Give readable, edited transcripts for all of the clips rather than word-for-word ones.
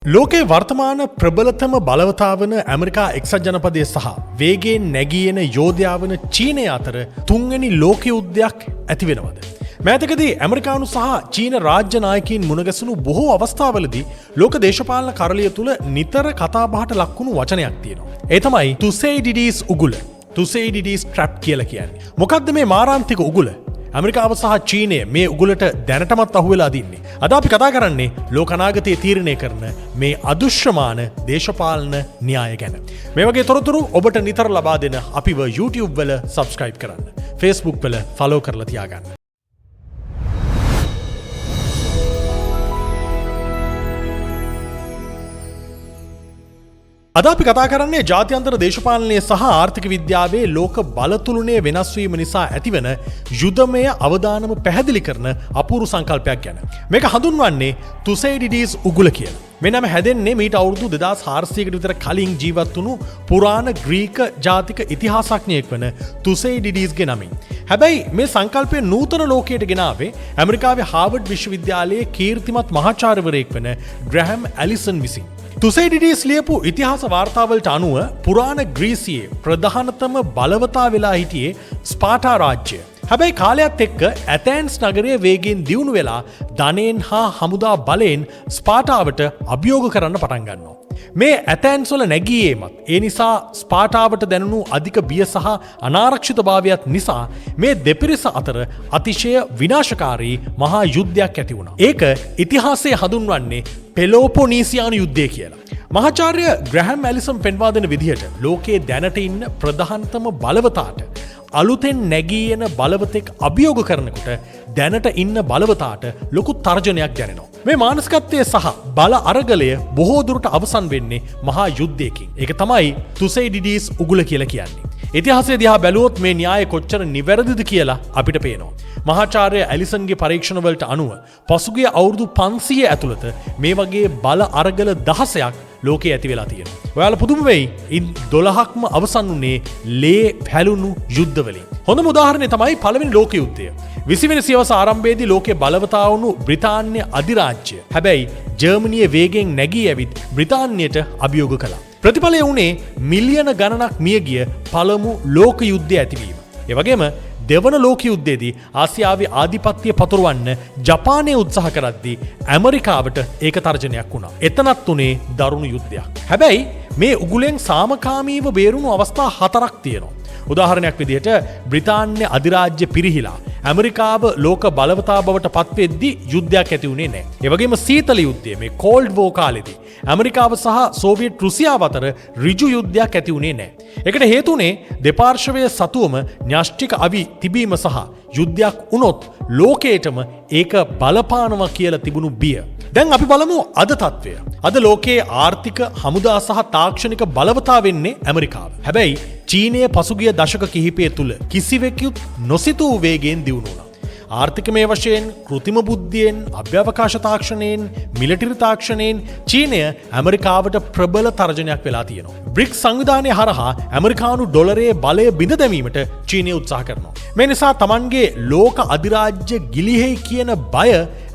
ලෝකේ වර්තමාන ප්‍රබලතම බලවතා වන ඇමරිකා එක්සත් ජනපදය සහ වේගයෙන් නැගී එන යෝධයා වන චීනය අතර තුන්වෙනි ලෝක යුද්ධයක් ඇති වෙනවද? මෑතකදී ඇමරිකානු සහ චීන රාජ්‍ය නායකයින් මුණගැසුණු බොහෝ අවස්ථාවලදී ලෝක දේශපාලන කරළිය තුල නිතර කතාබහට ලක්වුණු වචනයක් තියෙනවා. ඒ තමයි තුසෙයිඩිඩීස් උගුල. තුසෙයිඩිඩීස් ට්‍රැප් කියලා කියන්නේ. මොකක්ද මේ මාරාන්තික උගුල? ඇමරිකාව සහ චීනය මේ උගුලට දැනටමත් අහුවෙලා දින්නේ. අද අපි කතා කරන්නේ ලෝකනාගතයේ තීරණය කරන මේ අදුෂ්‍යමාන දේශපාලන න්‍යාය ගැන. මේ වගේ තොරතුරු ඔබට නිතර ලබා දෙන අපිව YouTube වල subscribe කරන්න. Facebook වල follow කරලා තියාගන්න. අද අපි කතා කරන්නේ ජාත්‍යන්තර දේශපාලනය සහ ආර්ථික විද්‍යාවේ ලෝක බලතුලනය වෙනස් වීම නිසා ඇතිවන යුදමය අවදානම පැහැදිලි කරන අපූර්ව සංකල්පයක් ගැන. මේක හඳුන්වන්නේ තුසෙයිඩිඩීස් උගුල කියලා. මේ නම හැදෙන්නේ මීට අවුරුදු 2400කට විතර කලින් ජීවත් වුණු පුරාණ ග්‍රීක ජාතික ඉතිහාසඥයෙක් වන තුසෙයිඩිඩීස්ගේ නමින්. හැබැයි මේ සංකල්පය නූතන ලෝකයට ගෙනාවේ ඇමරිකාවේ හාවර්ඩ් විශ්වවිද්‍යාලයේ කීර්තිමත් මහාචාර්යවරයෙක් වන ග්‍රැහැම් ඇලිසන් විසින්. තුසෙයිඩිඩීස් ලියපු ඉතිහාස වාර්තාවලට අනුව පුරාණ ග්‍රීසියේ ප්‍රධානතම බලවතා වෙලා හිටියේ ස්පාටා රාජ්‍යය. හැබැයි කාලයත් එක්ක ඇතෑන්ස් නගරය වේගෙන් දියුණු වෙලා ධනයෙන් හා හමුදා බලයෙන් ස්පාටාවට අභියෝග කරන්න පටන් ගන්නවා. මේ ඇතෑන්ස් වල නැගීමත් ඒ නිසා ස්පාටාවට දැනුණු අධික බිය සහ අනාරක්ෂිතභාවයත් නිසා මේ දෙපිරිස අතර අතිශය විනාශකාරී මහා යුද්ධයක් ඇති වුණා. ඒක ඉතිහාසයේ හඳුන්වන්නේ පෙලෝපොනීසියානු යුද්ධය කියලා. මහාචාර්ය ග්‍රැහැම් ඇලිසන් පෙන්වා දෙන විදිහට ලෝකයේ දැනට ඉන්න ප්‍රධානතම බලවතාට අලුතෙන් නැගී එන බලවතෙක් අභියෝග කරනකොට දැනට ඉන්න බලවතාට ලොකු තර්ජනයක් දැනෙනවා. මේ මානසිකත්වය සහ බල අරගලය බොහෝ දුරට අවසන් වෙන්නේ මහා යුද්ධයකින්. ඒක තමයි තුසෙයිඩිඩීස් උගුල කියලා කියන්නේ. ඉතිහාසය දිහා බැලුවොත් මේ න්‍යාය කොච්චර නිවැරදිද කියලා අපිට පේනවා. මහාචාර්ය ඇලිසන්ගේ පරීක්ෂණවලට අනුව පසුගිය අවුරුදු 500 ඇතුළත මේ වගේ බල අරගල 16ක් ලෝකයේ ඇති වෙලා තියෙනවා. ඔයාලා පුදුම වෙයි. ඉන් 12ක්ම අවසන් වුණේ ලේ පැලුණු යුද්ධවලින්. හොඳම උදාහරණය තමයි පළවෙනි ලෝක යුද්ධය. 20 වෙනි සියවස ආරම්භයේදී ලෝකේ බලවතා වුණු බ්‍රිතාන්‍ය අධිරාජ්‍ය. හැබැයි ජර්මනිය වේගෙන් නැගී ඇවිත් බ්‍රිතාන්‍යයට අභියෝග කළා. ප්‍රතිඵලය වුණේ මිලියන ගණනක් මියගිය පළමු ලෝක යුද්ධය ඇතිවීම. ඒ වගේම දෙවන ලෝක යුද්ධයේදී ආසියාවේ ආධිපත්‍ය පතුරවන්න ජපානය උත්සාහ කරද්දී ඇමරිකාවට ඒක තර්ජනයක් වුණා. එතනත් උනේ දරුණු යුද්ධයක්. හැබැයි මේ උගුලෙන් සාමකාමීව බේරුණු අවස්ථා 4ක් තියෙනවා. උදාහරණයක් විදිහට බ්‍රිතාන්‍ය අධිරාජ්‍ය පිරිහිලා ඇමරිකාව ලෝක බලවතා බවට පත්වෙද්දී යුද්ධයක් ඇති වුණේ නැහැ. ඒ වගේම සීතල යුද්ධය මේ කෝල්ඩ් වෝ කාලෙදී ඇමරිකාව සහ සෝවියට් රුසියාව අතර ඍජු යුද්ධයක් ඇති වුණේ නැහැ. ඒකට හේතුනේ දෙපාර්ශ්වයේ සතුවම න්‍යෂ්ටික අවි තිබීම සහ යුද්ධයක් වුණොත් ලෝකයටම ඒක බලපානවා කියලා තිබුණු බිය. දැන් අපි බලමු අද තත්ත්වය. අද ලෝකයේ ආර්ථික හමුදා සහ තාක්ෂණික බලවතා වෙන්නේ ඇමරිකාව. හැබැයි චීනය පසුගිය දශක කිහිපය තුළ කිසිවෙකුත් නොසිතූ වේගයෙන් දියුණු වුණා. ආර්ථිකමය වශයෙන්, කෘත්‍රිම බුද්ධියෙන්, අභ්‍යවකාශ තාක්ෂණයෙන්, මිලිටරි තාක්ෂණයෙන් චීනය ඇමරිකාවට ප්‍රබල තර්ජනයක් වෙලා තියෙනවා. බ්‍රික්ස් සංවිධානය හරහා ඇමරිකානු ඩොලරයේ බලය බිඳ දැමීමට චීනය උත්සාහ කරනවා. මේ නිසා Tamanගේ ලෝක අධිරාජ්‍ය ගිලිහෙයි කියන බය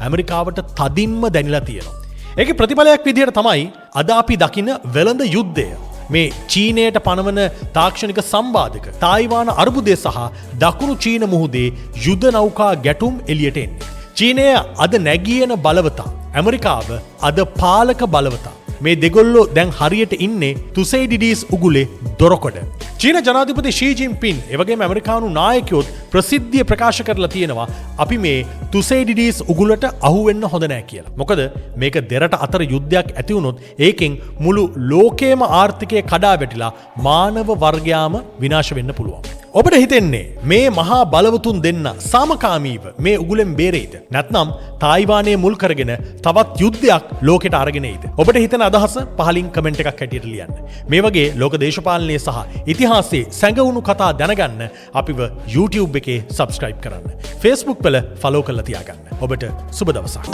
ඇමරිකාවට තදින්ම දැනිලා තියෙනවා. ඒකේ ප්‍රතිඵලයක් විදිහට තමයි අද අපි දකින වෙළඳ යුද්ධය. මේ චීනයට පනවන තාක්ෂණික සම්බාධක තායිවාන අර්බුදය සහ දකුණු චීන මුහුදේ යුද නෞකා ගැටුම් එළියට එන්නේ. චීනය අද නැගී එන බලවතා, ඇමරිකාව අද පාලක බලවතා. මේ දෙගොල්ලෝ දැන් හරියට ඉන්නේ තුසෙයිඩිඩීස් උගුලේ දොරකොඩ. චීන ජනාධිපති ෂී ජින්පින් එවැගේම ඇමරිකානු නායකයොත් ප්‍රසිද්ධිය ප්‍රකාශ කරලා තියෙනවා අපි මේ තුසෙයිඩිඩීස් උගුලට අහු වෙන්න හොඳ නැහැ කියලා. මොකද මේක දෙරට අතර යුද්ධයක් ඇති වුණොත් ඒකෙන් මුළු ලෝකයේම ආර්ථිකය කඩා වැටිලා මානව වර්ගයාම විනාශ වෙන්න පුළුවන්. ඔබට හිතෙන්නේ මේ මහා බලවතුන් දෙන්න සාමකාමීව මේ උගුලෙන් බේරෙයිද? නැත්නම් තායිවානයේ මුල් කරගෙන තවත් යුද්ධයක් ලෝකෙට අරගෙන එයිද? ඔබට හිතෙන අදහස පහලින් කමෙන්ට් එකක් හැටියට ලියන්න. මේ වගේ ලෝක දේශපාලනයේ සහ ඉතිහාසයේ සැඟවුණු කතා දැනගන්න අපිව YouTube එකේ subscribe කරන්න. Facebook වල follow කරලා තියාගන්න. ඔබට සුබ දවසක්.